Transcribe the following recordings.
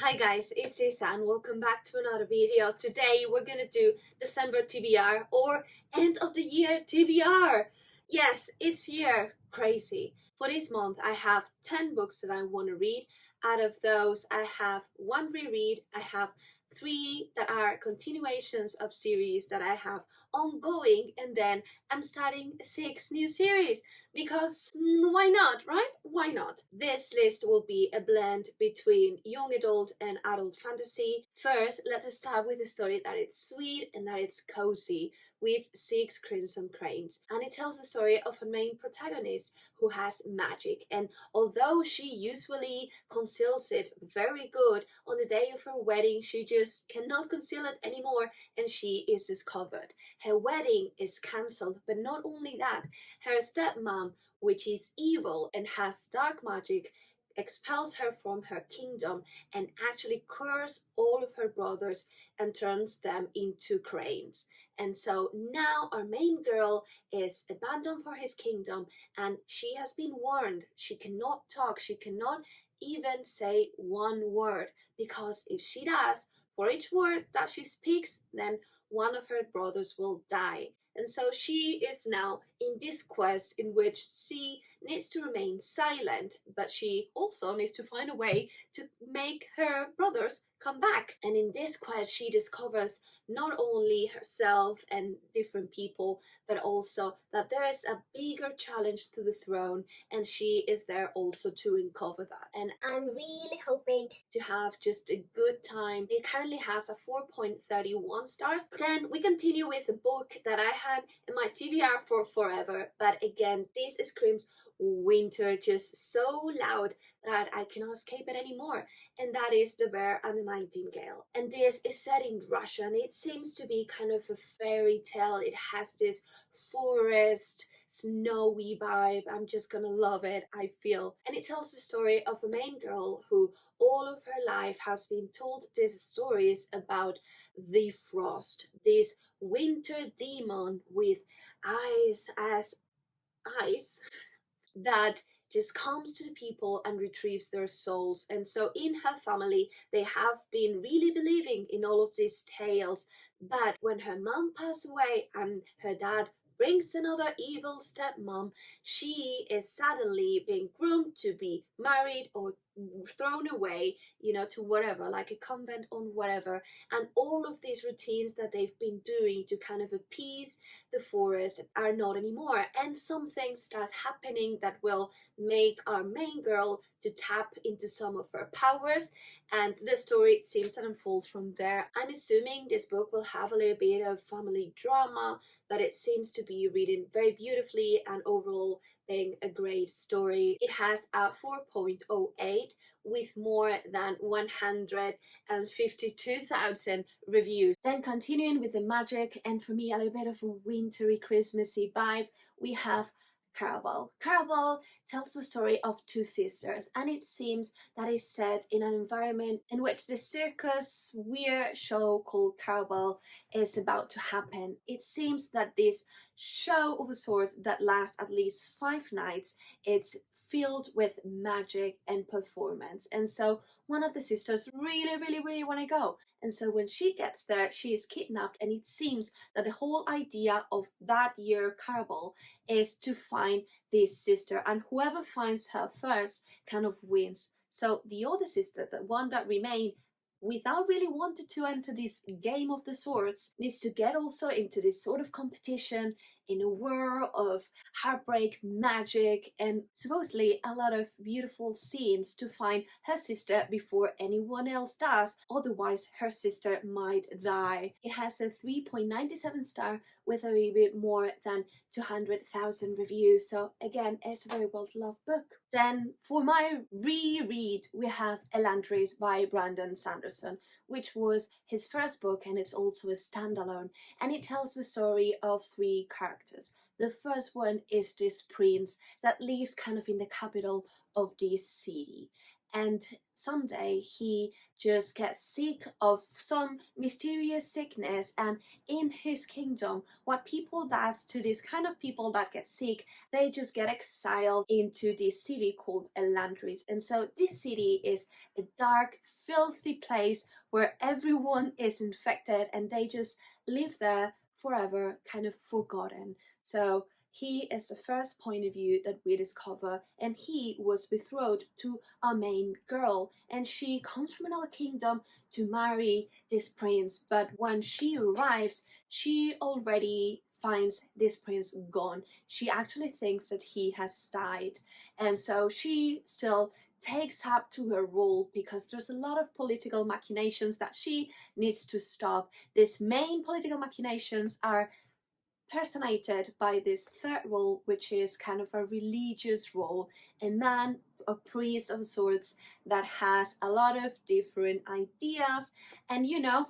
Hi guys, it's Isa and welcome back to another video. Today we're gonna do December TBR or end of the year TBR. Yes, it's year crazy. For this month I have 10 books that I want to read. Out of those I have one reread, I have 3 that are continuations of series that I have ongoing, and then I'm starting 6 new series because why not, right? Why not? This list will be a blend between young adult and adult fantasy. First, let us start with a story that it's sweet and that it's cozy, with 6 Crimson Cranes, and it tells the story of a main protagonist who has magic, and although she usually conceals it very good, on the day of her wedding she just cannot conceal it anymore and she is discovered. Her wedding is cancelled, but not only that, her stepmom, which is evil and has dark magic, expels her from her kingdom and actually curses all of her brothers and turns them into cranes. And so now our main girl is abandoned for his kingdom, and she has been warned she cannot talk, she cannot even say one word, because if she does, for each word that she speaks, then one of her brothers will die. And so she is now in this quest in which she needs to remain silent, but she also needs to find a way to make her brothers come back. And in this quest she discovers not only herself and different people, but also that there is a bigger challenge to the throne, and she is there also to uncover that. And I'm really hoping to have just a good time. It currently has a 4.31 stars. Then we continue with a book that I had in my TBR for forever, but again this screams winter just so loud that I cannot escape it anymore, and that is The Bear and the Nightingale. And this is set in Russia, and it seems to be kind of a fairy tale. It has this forest, snowy vibe. I'm just gonna love it, I feel. And it tells the story of a main girl who all of her life has been told these stories about the frost, this winter demon with eyes as eyes that just comes to the people and retrieves their souls. And so in her family they have been really believing in all of these tales, but when her mom passed away and her dad brings another evil stepmom, she is suddenly being groomed to be married or thrown away, to whatever, like a convent or whatever. And all of these routines that they've been doing to kind of appease the forest are not anymore, and something starts happening that will make our main girl to tap into some of her powers, and the story seems to unfold from there. I'm assuming this book will have a little bit of family drama, but it seems to be written very beautifully and overall being a great story. It has a 4.08 with more than 152,000 reviews. Then continuing with the magic, and for me a little bit of a wintry Christmassy vibe, we have Caraval. Caraval tells the story of 2 sisters, and it seems that is set in an environment in which the circus weird show called Caraval is about to happen. It seems that this show of a sort that lasts at least 5 nights, it's filled with magic and performance, and so one of the sisters really want to go. And so when she gets there, she is kidnapped, and it seems that the whole idea of that year Caraval is to find this sister, and whoever finds her first kind of wins. So the other sister, the one that remained, without really wanting to enter this game of the swords, needs to get also into this sort of competition in a whirl of heartbreak, magic, and supposedly a lot of beautiful scenes to find her sister before anyone else does, otherwise her sister might die. It has a 3.97 star with a wee bit more than 200,000 reviews, so again it's a very well-loved book. Then for my reread we have Elantris by Brandon Sanderson, which was his first book, and it's also a standalone, and it tells the story of 3 characters. The first one is this prince that lives kind of in the capital of this city, and someday he just gets sick of some mysterious sickness, and in his kingdom what people does to this kind of people that get sick, they just get exiled into this city called Elantris. And so this city is a dark, filthy place where everyone is infected and they just live there forever, kind of forgotten. So he is the first point of view that we discover, and he was betrothed to a main girl, and she comes from another kingdom to marry this prince. But when she arrives, she already finds this prince gone. She actually thinks that he has died, and so she still takes up to her role because there's a lot of political machinations that she needs to stop. These main political machinations are personated by this third role, which is kind of a religious role, a man, a priest of sorts, that has a lot of different ideas, and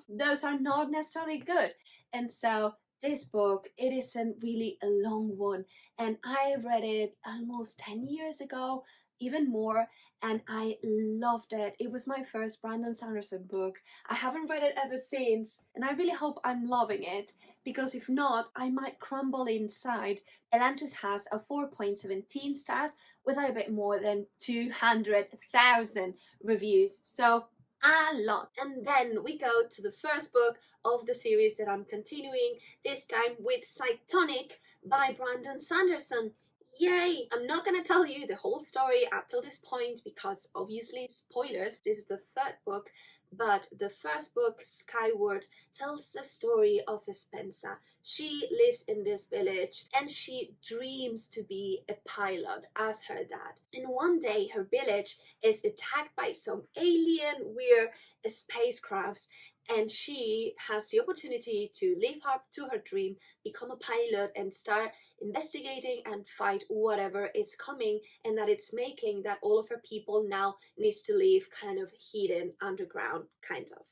those are not necessarily good. And so this book, it isn't really a long one, and I read it almost 10 years ago, even more, and I loved it. It was my first Brandon Sanderson book. I haven't read it ever since, and I really hope I'm loving it, because if not, I might crumble inside. Elantris has a 4.17 stars with a bit more than 200,000 reviews, so a lot. And then we go to the first book of the series that I'm continuing, this time with Cytonic by Brandon Sanderson. Yay! I'm not gonna tell you the whole story up till this point because obviously spoilers, this is the third book, but the first book, Skyward, tells the story of Spencer. She lives in this village and she dreams to be a pilot as her dad. And one day her village is attacked by some alien weird spacecrafts, and she has the opportunity to live up to her dream, become a pilot, and start investigating and fight whatever is coming, and that it's making that all of her people now needs to live kind of hidden underground, kind of.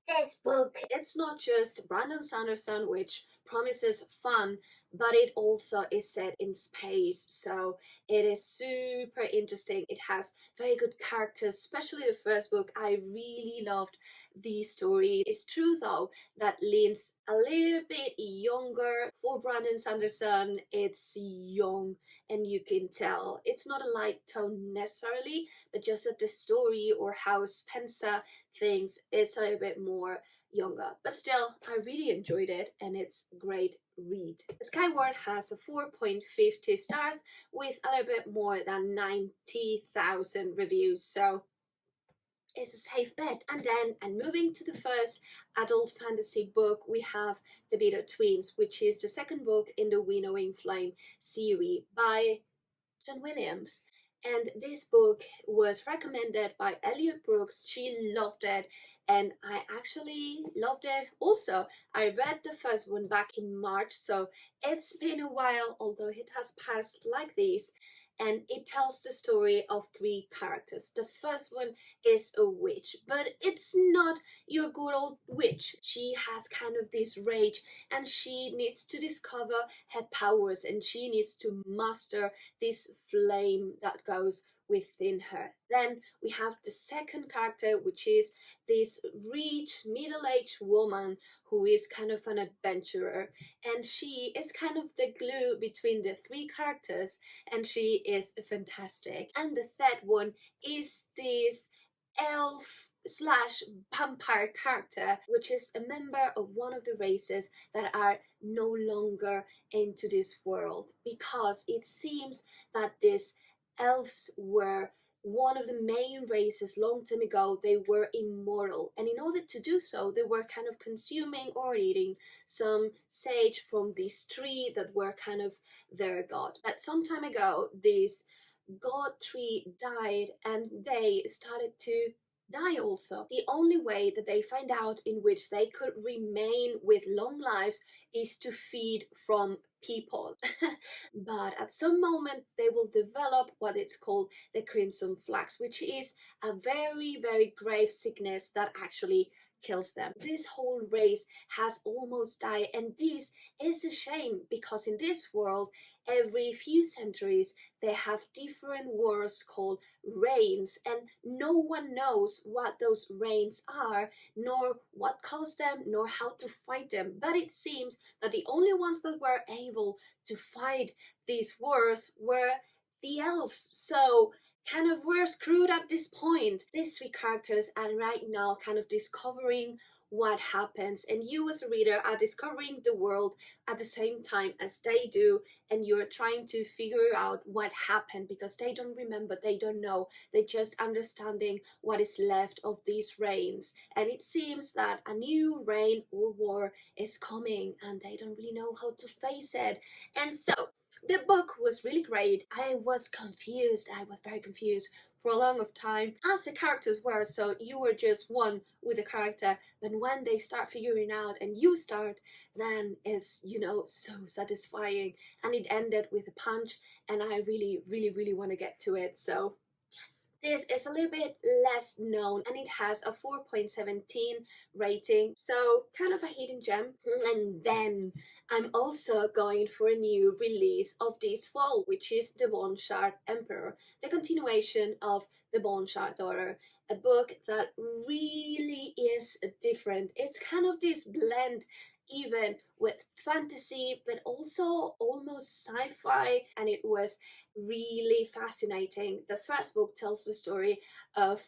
This book, it's not just Brandon Sanderson, which promises fun, but it also is set in space, so it is super interesting. It has very good characters, especially the first book. I really loved the story. It's true though that leans a little bit younger for Brandon Sanderson. It's young and you can tell. It's not a light tone necessarily, but just that the story or how Spencer thinks it's a little bit more younger. But still, I really enjoyed it and it's a great read. Skyward has a 4.50 stars with a little bit more than 90,000 reviews, so it's a safe bet. And moving to the first adult fantasy book, we have The Bitter Twins, which is the second book in the Winnowing Flame series by John Williams. And this book was recommended by Elliot Brooks. She loved it, and I actually loved it also. I read the first one back in March, so it's been a while, although it has passed like this. And it tells the story of three characters. The first one is a witch, but it's not your good old witch. She has kind of this rage and she needs to discover her powers and she needs to master this flame that goes within her. Then we have the second character, which is this rich middle-aged woman who is kind of an adventurer, and she is kind of the glue between the three characters, and she is fantastic. And the third one is this elf slash vampire character, which is a member of one of the races that are no longer into this world, because it seems that these elves were one of the main races long time ago. They were immortal, and in order to do so they were kind of consuming or eating some sage from this tree that were kind of their god. But some time ago this god tree died and they started to die also. The only way that they find out in which they could remain with long lives is to feed from people. But at some moment they will develop what it's called the crimson flax, which is a very, very grave sickness that actually kills them. This whole race has almost died, and this is a shame because in this world, every few centuries, they have different wars called reigns, and no one knows what those reigns are, nor what caused them, nor how to fight them. But it seems that the only ones that were able to fight these wars were the elves. So kind of we're screwed at this point. These three characters are right now kind of discovering what happens, and you as a reader are discovering the world at the same time as they do, and you're trying to figure out what happened because they don't remember, they don't know, they're just understanding what is left of these reigns. And it seems that a new reign or war is coming and they don't really know how to face it. And so the book was really great. I was confused. I was very confused for a long of time, as the characters were. So you were just one with the character, but when they start figuring out and you start, then it's, you know, so satisfying. And it ended with a punch, and I really, really, really want to get to it. So yes, this is a little bit less known, and it has a 4.17 rating, so kind of a hidden gem. And then I'm also going for a new release of this fall, which is The Bone Shard Emperor, the continuation of The Bone Shard Daughter, a book that really is different. It's kind of this blend even with fantasy, but also almost sci-fi, and it was really fascinating. The first book tells the story of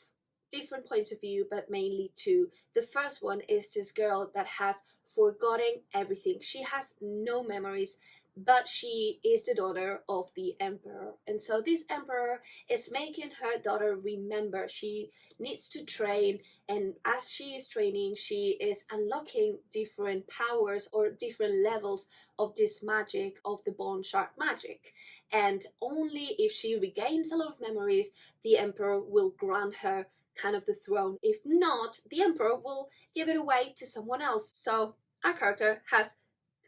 different points of view, but mainly two. The first one is this girl that has forgotten everything. She has no memories, but she is the daughter of the emperor. And so this emperor is making her daughter remember. She needs to train, and as she is training, she is unlocking different powers or different levels of this magic, of the bone shard magic. And only if she regains a lot of memories, the emperor will grant her kind of the throne. If not, the emperor will give it away to someone else. So our character has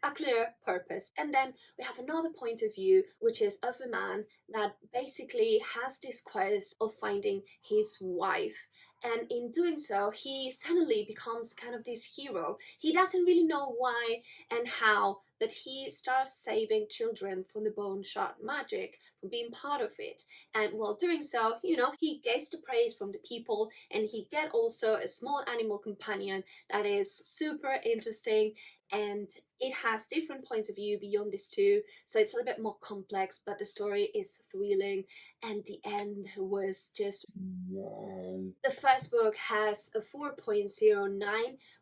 a clear purpose. And then we have another point of view, which is of a man that basically has this quest of finding his wife. And in doing so, he suddenly becomes kind of this hero. He doesn't really know why and how, but he starts saving children from the bone shard magic, from being part of it. And while doing so, you know, he gets the praise from the people, and he get also a small animal companion that is super interesting, and it has different points of view beyond these two, so it's a little bit more complex, but the story is thrilling, and the end was just wow. The first book has a 4.09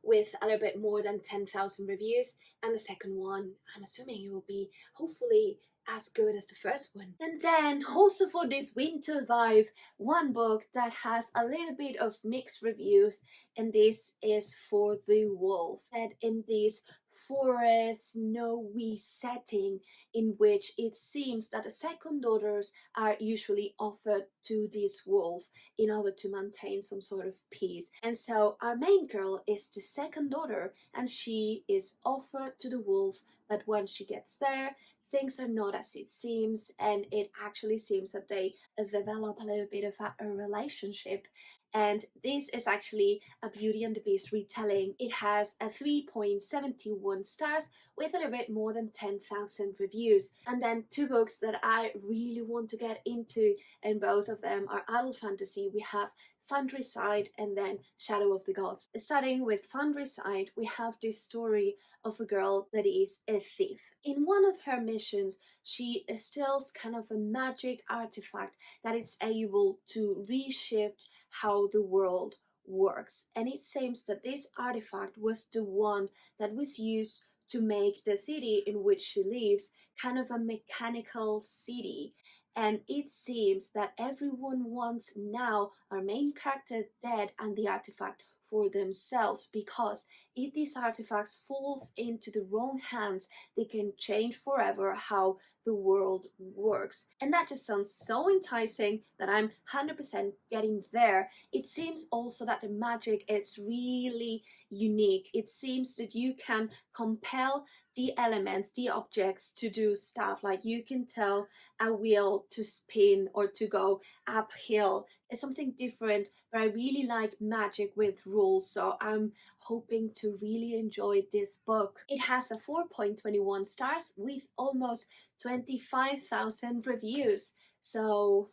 with a little bit more than 10,000 reviews, and the second one, I'm assuming it will be hopefully as good as the first one. And then also for this winter vibe, one book that has a little bit of mixed reviews, and this is For the Wolf, set in this forest snowy setting in which it seems that the second daughters are usually offered to this wolf in order to maintain some sort of peace. And so our main girl is the second daughter, and she is offered to the wolf, but when she gets there, things are not as it seems, and it actually seems that they develop a little bit of a relationship. And this is actually a Beauty and the Beast retelling. It has a 3.71 stars with a little bit more than 10,000 reviews. And then two books that I really want to get into, and both of them are adult fantasy. We have Foundryside and then Shadow of the Gods. Starting with Foundryside, we have this story of a girl that is a thief. In one of her missions, she steals kind of a magic artifact that is able to reshift how the world works. And it seems that this artifact was the one that was used to make the city in which she lives kind of a mechanical city. And it seems that everyone wants now our main character dead and the artifact for themselves, because if these artifacts falls into the wrong hands, they can change forever how the world works. And that just sounds so enticing that I'm 100% getting there. It seems also that the magic is really unique. It seems that you can compel the elements, the objects to do stuff. Like you can tell a wheel to spin or to go uphill. It's something different, but I really like magic with rules, so I'm hoping to really enjoy this book. It has a 4.21 stars with almost 25,000 reviews, so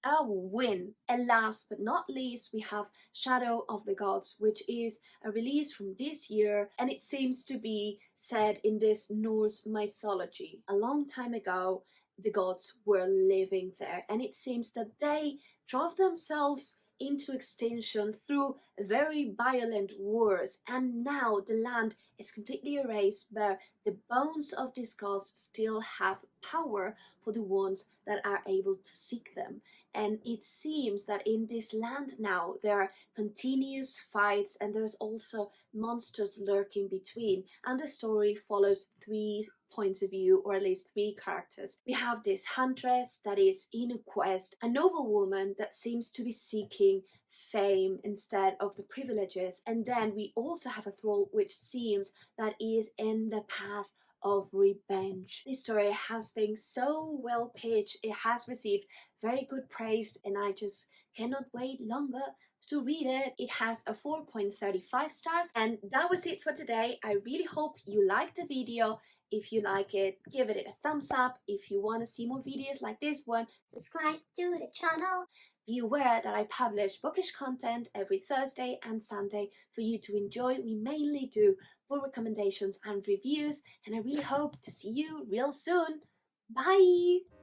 a win. And last but not least, we have Shadow of the Gods, which is a release from this year, and it seems to be set in this Norse mythology. A long time ago, the gods were living there, and it seems that they drove themselves into extinction through very violent wars, and now the land is completely erased, but the bones of these gods still have power for the ones that are able to seek them. And it seems that in this land now there are continuous fights, and there's also monsters lurking between, and the story follows three points of view, or at least three characters. We have this huntress that is in a quest, a noble woman that seems to be seeking fame instead of the privileges, and then we also have a thrall which seems that is in the path of revenge. This story has been so well pitched, it has received very good praise, and I just cannot wait longer to read it. It has a 4.35 stars, and that was it for today. I really hope you liked the video. If you like it, give it a thumbs up. If you want to see more videos like this one, subscribe to the channel. Be aware that I publish bookish content every Thursday and Sunday for you to enjoy. We mainly do book recommendations and reviews, and I really hope to see you real soon. Bye!